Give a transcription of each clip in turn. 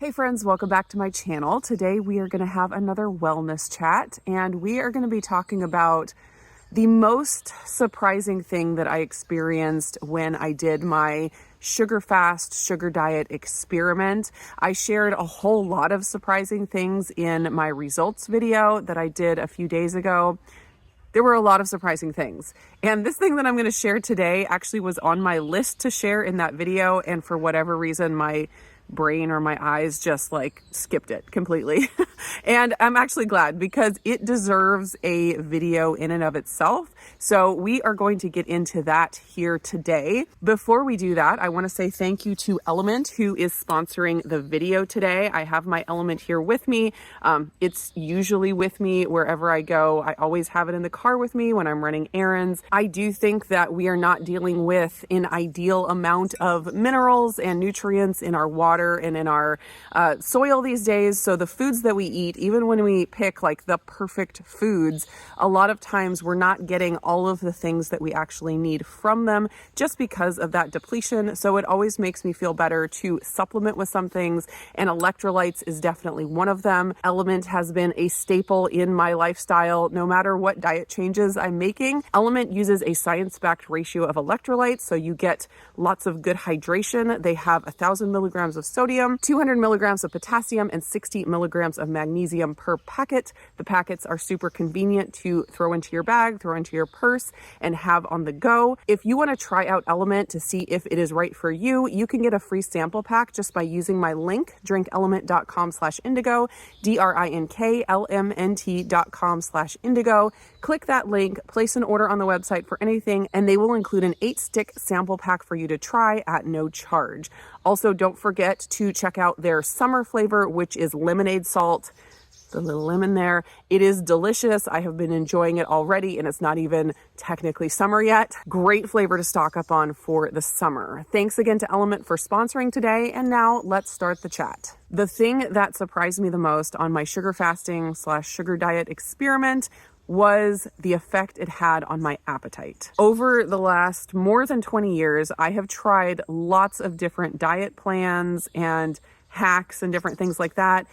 Hey friends, welcome back to my channel. Today we are going to have another wellness chat, and we are going to be talking about the most surprising thing that I experienced when I did my sugar fast, sugar diet experiment. I shared a whole lot of surprising things in my results video that I did a few days ago. There were a lot of surprising things. And this thing that I'm going to share today actually was on my list to share in that video, and for whatever reason, my brain or my eyes just like skipped it completely. And I'm actually glad because it deserves a video in and of itself. So we are going to get into that here today. Before we do that, I want to say thank you to Element, who is sponsoring the video today. I have my Element here with me. It's usually with me wherever I go. I always have it in the car with me when I'm running errands. I do think that we are not dealing with an ideal amount of minerals and nutrients in our water and in our soil these days. So the foods that we eat, even when we pick like the perfect foods, a lot of times we're not getting all of the things that we actually need from them just because of that depletion. So it always makes me feel better to supplement with some things, and electrolytes is definitely one of them. Element has been a staple in my lifestyle no matter what diet changes I'm making. Element uses a science-backed ratio of electrolytes, so you get lots of good hydration. They have 1,000 milligrams of sodium, 200 milligrams of potassium, and 60 milligrams of magnesium per packet. The packets are super convenient to throw into your bag, throw into your purse, and have on the go. If you want to try out Element to see if it is right for you, you can get a free sample pack just by using my link, drinkelement.com/indigo, drinklmnt.com/indigo. Click that link, place an order on the website for anything, and they will include an 8-stick sample pack for you to try at no charge. Also, don't forget to check out their summer flavor, which is lemonade salt. The little lemon there. It is delicious. I have been enjoying it already, and it's not even technically summer yet. Great flavor to stock up on for the summer. Thanks again to Element for sponsoring today, and now let's start the chat. The thing that surprised me the most on my sugar fasting / sugar diet experiment was the effect it had on my appetite. Over the last more than 20 years, I have tried lots of different diet plans and hacks and different things like that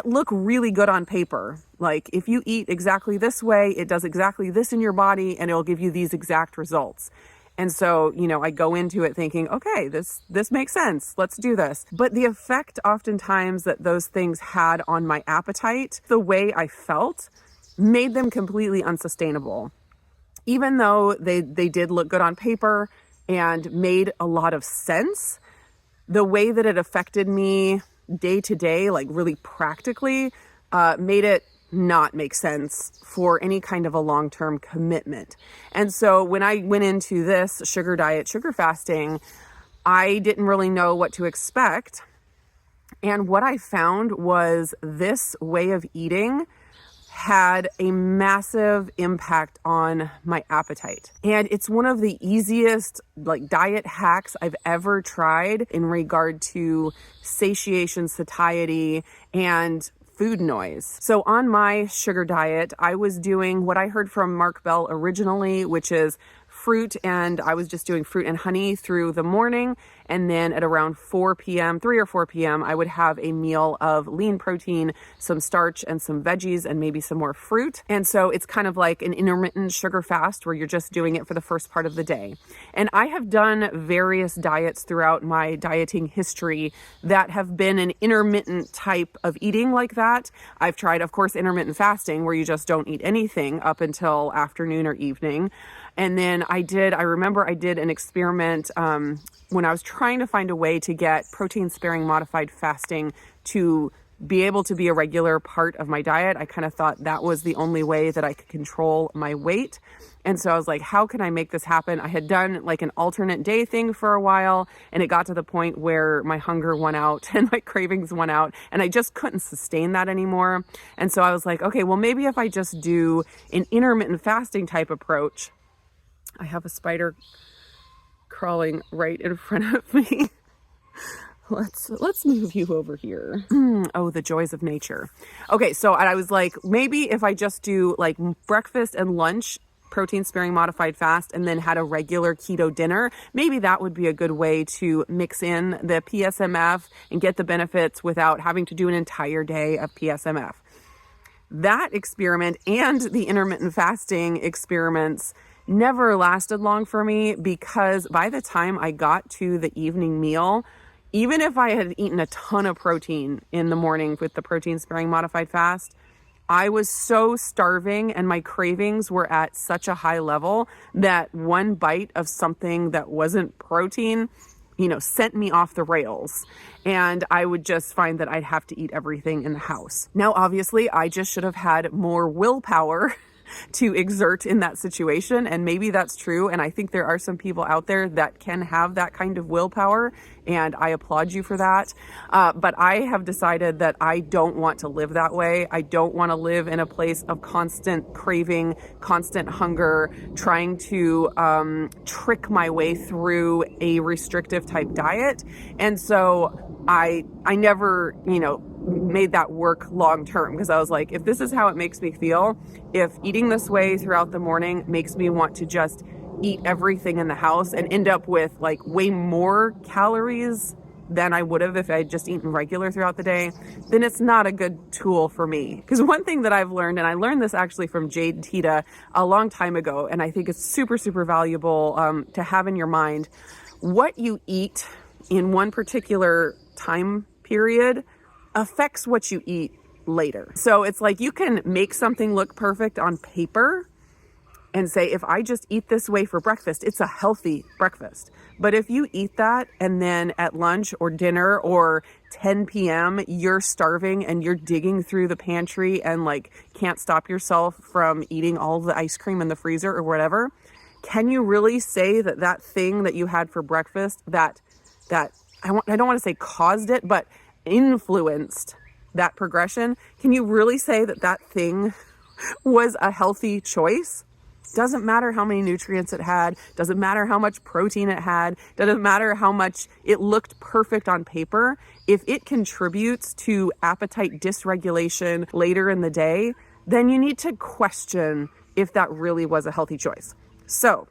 look really good on paper. Like, if you eat exactly this way, it does exactly this in your body and it'll give you these exact results. And so, I go into it thinking, okay, this makes sense. Let's do this. But the effect oftentimes that those things had on my appetite, the way I felt, made them completely unsustainable. Even though they did look good on paper and made a lot of sense, the way that it affected me day to day, like really practically, made it not make sense for any kind of a long-term commitment. And so when I went into this sugar diet, sugar fasting, I didn't really know what to expect. And what I found was this way of eating had a massive impact on my appetite. And it's one of the easiest diet hacks I've ever tried in regard to satiation, satiety, and food noise. So on my sugar diet, I was doing what I heard from Mark Bell originally, which is fruit, and I was just doing fruit and honey through the morning. And then at around 4 p.m., 3 or 4 p.m., I would have a meal of lean protein, some starch, and some veggies, and maybe some more fruit. And so it's kind of like an intermittent sugar fast where you're just doing it for the first part of the day. And I have done various diets throughout my dieting history that have been an intermittent type of eating like that. I've tried, of course, intermittent fasting where you just don't eat anything up until afternoon or evening. And then I remember I did an experiment when I was trying to find a way to get protein-sparing modified fasting to be able to be a regular part of my diet. I kind of thought that was the only way that I could control my weight. And so I was like, how can I make this happen? I had done like an alternate day thing for a while, and it got to the point where my hunger went out and my cravings went out, and I just couldn't sustain that anymore. And so I was like, okay, well, maybe if I just do an intermittent fasting type approach. I have a spider crawling right in front of me. Let's move you over here. Oh, the joys of nature. Okay, so I was like, maybe if I just do like breakfast and lunch protein sparing modified fast and then had a regular keto dinner, maybe that would be a good way to mix in the PSMF and get the benefits without having to do an entire day of PSMF. That experiment and the intermittent fasting experiments never lasted long for me, because by the time I got to the evening meal, even if I had eaten a ton of protein in the morning with the protein sparing modified fast, I was so starving and my cravings were at such a high level that one bite of something that wasn't protein, sent me off the rails. And I would just find that I'd have to eat everything in the house. Now, obviously, I just should have had more willpower to exert in that situation. And maybe that's true. And I think there are some people out there that can have that kind of willpower. And I applaud you for that. But I have decided that I don't want to live that way. I don't want to live in a place of constant craving, constant hunger, trying to trick my way through a restrictive type diet. And so I never, made that work long term, because I was like, if this is how it makes me feel, if eating this way throughout the morning makes me want to just eat everything in the house and end up with like way more calories than I would have if I had just eaten regular throughout the day, then it's not a good tool for me. Because one thing that I've learned, and I learned this actually from Jade Tita a long time ago, and I think it's super, super valuable to have in your mind, what you eat in one particular time period affects what you eat later. So it's like you can make something look perfect on paper and say, if I just eat this way for breakfast, it's a healthy breakfast. But if you eat that and then at lunch or dinner or 10 p.m., you're starving and you're digging through the pantry and like can't stop yourself from eating all the ice cream in the freezer or whatever, can you really say that that thing that you had for breakfast that I don't want to say caused it, but influenced that progression? Can you really say that that thing was a healthy choice? Doesn't matter how many nutrients it had, doesn't matter how much protein it had, doesn't matter how much it looked perfect on paper. If it contributes to appetite dysregulation later in the day, then you need to question if that really was a healthy choice. So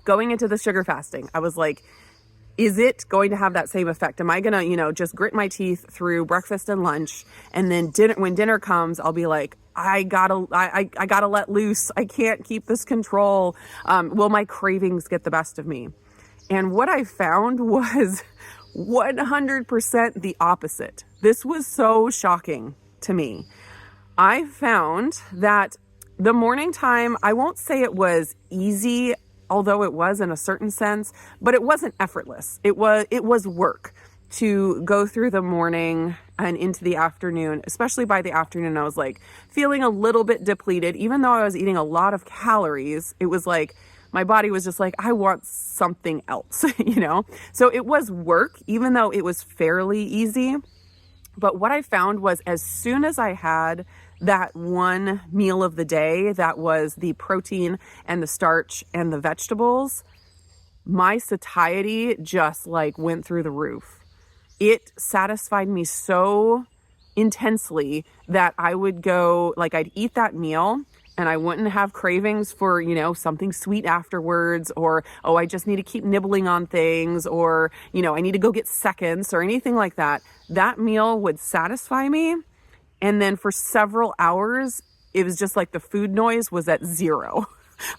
going into the sugar fasting, I was like, is it going to have that same effect? Am I going to, just grit my teeth through breakfast and lunch, and then when dinner comes, I'll be like, I gotta let loose. I can't keep this control. Will my cravings get the best of me? And what I found was 100% the opposite. This was so shocking to me. I found that the morning time, I won't say it was easy, although it was in a certain sense, but it wasn't effortless. It was work to go through the morning and into the afternoon. Especially by the afternoon, I was like feeling a little bit depleted. Even though I was eating a lot of calories, it was like my body was just like, I want something else, So it was work, even though it was fairly easy. But what I found was, as soon as I had that one meal of the day that was the protein and the starch and the vegetables, my satiety just like went through the roof. It satisfied me so intensely that I would go, like, I'd eat that meal and I wouldn't have cravings for, something sweet afterwards, or, oh, I just need to keep nibbling on things, or, I need to go get seconds or anything like that. That meal would satisfy me. And then for several hours, it was just like the food noise was at zero,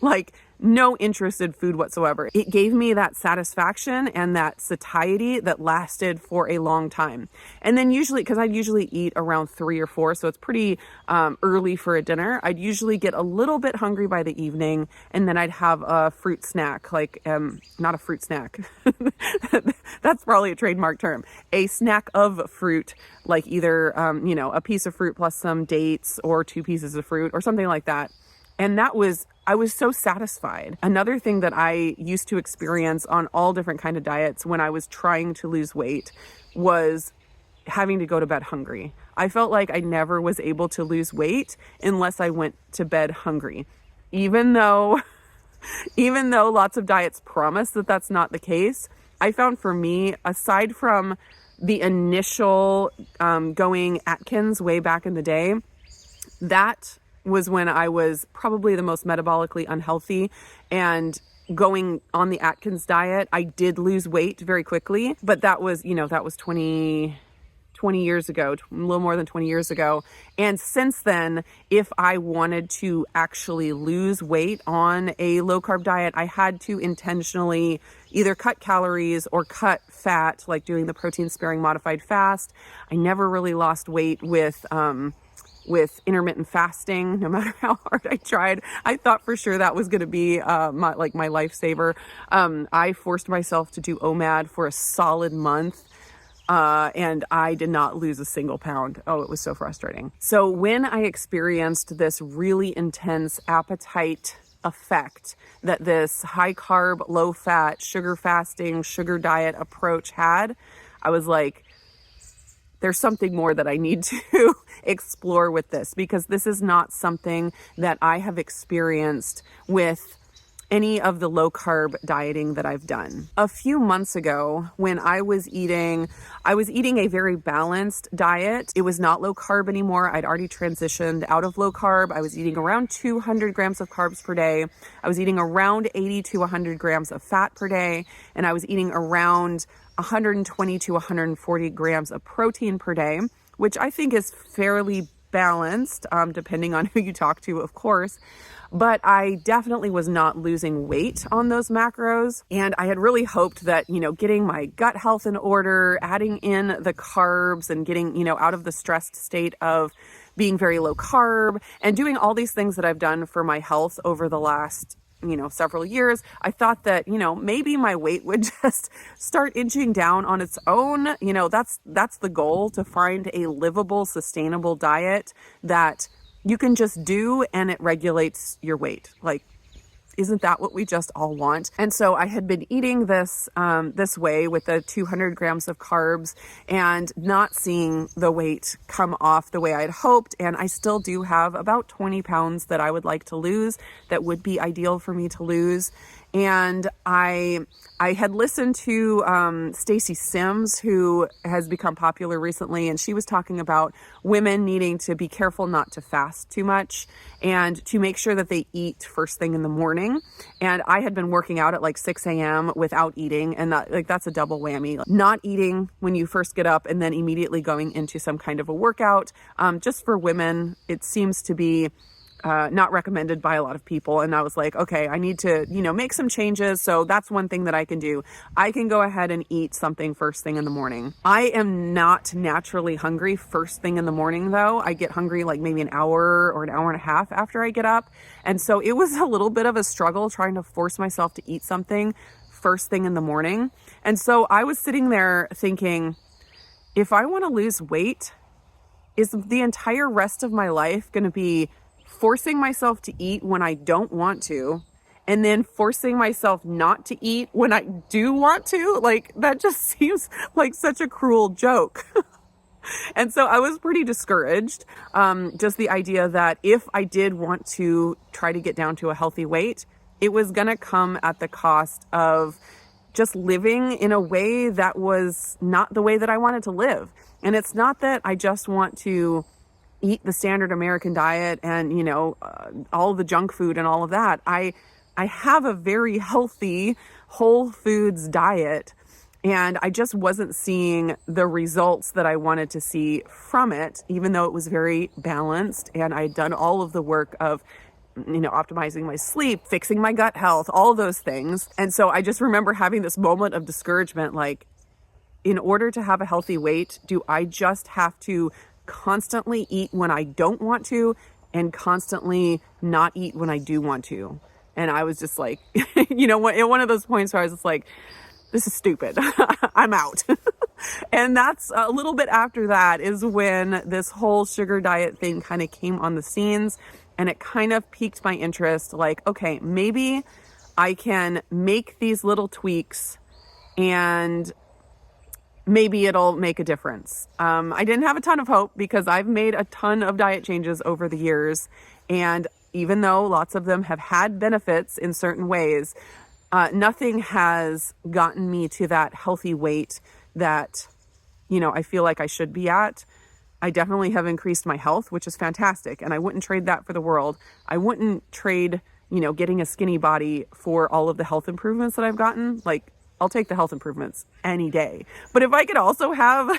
like no interest in food whatsoever. It gave me that satisfaction and that satiety that lasted for a long time. And then usually, because I'd usually eat around 3 or 4, so it's pretty early for a dinner, I'd usually get a little bit hungry by the evening, and then I'd have a fruit snack, like not a fruit snack. That's probably a trademark term. A snack of fruit, like either, a piece of fruit plus some dates, or 2 pieces of fruit or something like that. And I was so satisfied. Another thing that I used to experience on all different kind of diets when I was trying to lose weight was having to go to bed hungry. I felt like I never was able to lose weight unless I went to bed hungry. Even though lots of diets promise that that's not the case, I found for me, aside from the initial going Atkins way back in the day, that was when I was probably the most metabolically unhealthy, and going on the Atkins diet, I did lose weight very quickly, but that was 20 years ago, a little more than 20 years ago. And since then, if I wanted to actually lose weight on a low carb diet, I had to intentionally either cut calories or cut fat, like doing the protein sparing modified fast. I never really lost weight with intermittent fasting, no matter how hard I tried. I thought for sure that was going to be my lifesaver. I forced myself to do OMAD for a solid month. And I did not lose a single pound. Oh, it was so frustrating. So when I experienced this really intense appetite effect that this high carb, low fat, sugar fasting, sugar diet approach had, I was like, there's something more that I need to explore with this, because this is not something that I have experienced with any of the low carb dieting that I've done. A few months ago, when I was eating a very balanced diet. It was not low carb anymore. I'd already transitioned out of low carb. I was eating around 200 grams of carbs per day. I was eating around 80 to 100 grams of fat per day. And I was eating around 120 to 140 grams of protein per day, which I think is fairly balanced, depending on who you talk to, of course. But I definitely was not losing weight on those macros. And I had really hoped that, getting my gut health in order, adding in the carbs and getting, out of the stressed state of being very low carb and doing all these things that I've done for my health over the last, several years, I thought that, maybe my weight would just start inching down on its own. That's the goal, to find a livable, sustainable diet that you can just do and it regulates your weight. Like, isn't that what we just all want? And so I had been eating this way with the 200 grams of carbs and not seeing the weight come off the way I'd hoped. And I still do have about 20 pounds that I would like to lose, that would be ideal for me to lose. And I had listened to Stacy Sims, who has become popular recently, and she was talking about women needing to be careful not to fast too much and to make sure that they eat first thing in the morning. And I had been working out at like 6 a.m. without eating, and that's a double whammy. Not eating when you first get up and then immediately going into some kind of a workout. Just for women, it seems to be not recommended by a lot of people. And I was like, okay, I need to, make some changes. So that's one thing that I can do. I can go ahead and eat something first thing in the morning. I am not naturally hungry first thing in the morning, though. I get hungry like maybe an hour or an hour and a half after I get up. And so it was a little bit of a struggle trying to force myself to eat something first thing in the morning. And so I was sitting there thinking, if I want to lose weight, is the entire rest of my life going to be forcing myself to eat when I don't want to, and then forcing myself not to eat when I do want to? Like, that just seems like such a cruel joke. And so I was pretty discouraged. Just the idea that if I did want to try to get down to a healthy weight, it was going to come at the cost of just living in a way that was not the way that I wanted to live. And it's not that I just want to eat the standard American diet and, all the junk food and all of that. I have a very healthy whole foods diet, and I just wasn't seeing the results that I wanted to see from it, even though it was very balanced. And I had done all of the work of, optimizing my sleep, fixing my gut health, all those things. And so I just remember having this moment of discouragement, like, in order to have a healthy weight, do I just have to constantly eat when I don't want to and constantly not eat when I do want to? And I was just like, one of those points where I was just like, this is stupid. I'm out. And that's a little bit after that is when this whole sugar diet thing kind of came on the scenes, and it kind of piqued my interest. Like, okay, maybe I can make these little tweaks and maybe it'll make a difference. I didn't have a ton of hope because I've made a ton of diet changes over the years. And even though lots of them have had benefits in certain ways, nothing has gotten me to that healthy weight that, I feel like I should be at. I definitely have increased my health, which is fantastic. And I wouldn't trade that for the world. I wouldn't trade, getting a skinny body for all of the health improvements that I've gotten. Like, I'll take the health improvements any day. But if I could also have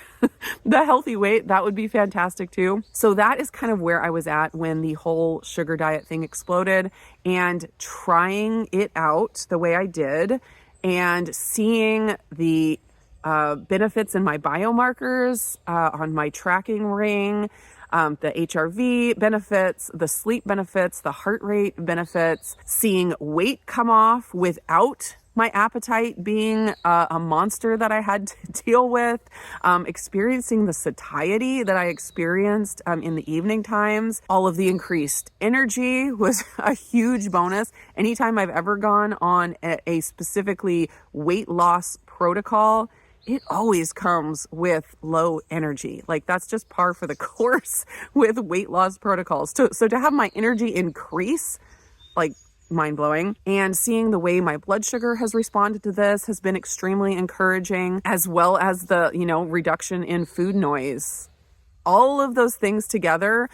the healthy weight, that would be fantastic too. So that is kind of where I was at when the whole sugar diet thing exploded, and trying it out the way I did and seeing the benefits in my biomarkers, on my tracking ring, the HRV benefits, the sleep benefits, the heart rate benefits, seeing weight come off without my appetite being a monster that I had to deal with, experiencing the satiety that I experienced in the evening times. All of the increased energy was a huge bonus. Anytime I've ever gone on a specifically weight loss protocol, it always comes with low energy. Like, that's just par for the course with weight loss protocols. So to have my energy increase, like, mind-blowing. And seeing the way my blood sugar has responded to this has been extremely encouraging, as well as the, reduction in food noise. All of those things together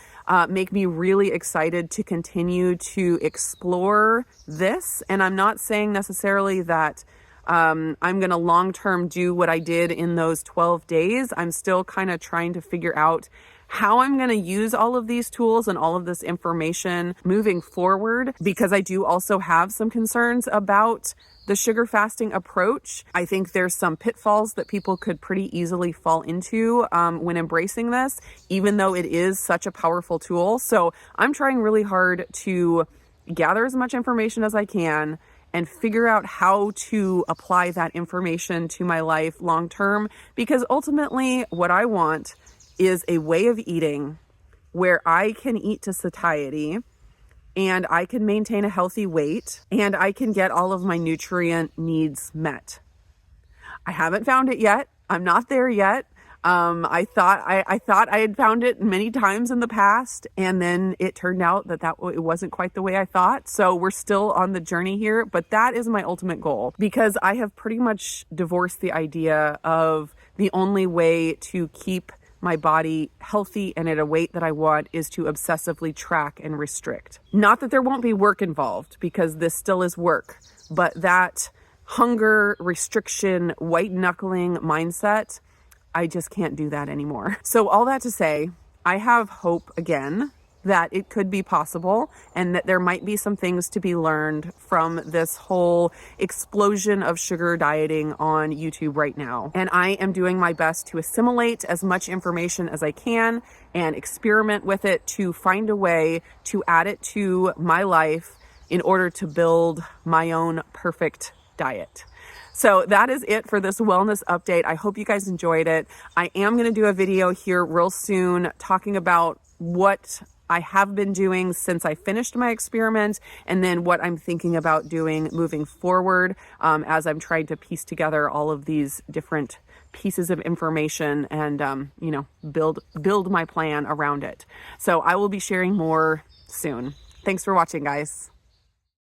make me really excited to continue to explore this. And I'm not saying necessarily that I'm going to long-term do what I did in those 12 days. I'm still kind of trying to figure out how I'm going to use all of these tools and all of this information moving forward, because I do also have some concerns about the sugar fasting approach. I think there's some pitfalls that people could pretty easily fall into when embracing this, even though it is such a powerful tool. So I'm trying really hard to gather as much information as I can and figure out how to apply that information to my life long term, because ultimately what I want is a way of eating where I can eat to satiety and I can maintain a healthy weight and I can get all of my nutrient needs met. I haven't found it yet. I'm not there yet. I thought I had found it many times in the past, and then it turned out that it wasn't quite the way I thought. So we're still on the journey here, but that is my ultimate goal, because I have pretty much divorced the idea of the only way to keep my body healthy and at a weight that I want is to obsessively track and restrict. Not that there won't be work involved, because this still is work, but that hunger, restriction, white knuckling mindset, I just can't do that anymore. So all that to say, I have hope again that it could be possible, and that there might be some things to be learned from this whole explosion of sugar dieting on YouTube right now. And I am doing my best to assimilate as much information as I can and experiment with it to find a way to add it to my life in order to build my own perfect diet. So that is it for this wellness update. I hope you guys enjoyed it. I am going to do a video here real soon talking about what I have been doing since I finished my experiment, and then what I'm thinking about doing moving forward, as I'm trying to piece together all of these different pieces of information and, build my plan around it. So I will be sharing more soon. Thanks for watching, guys.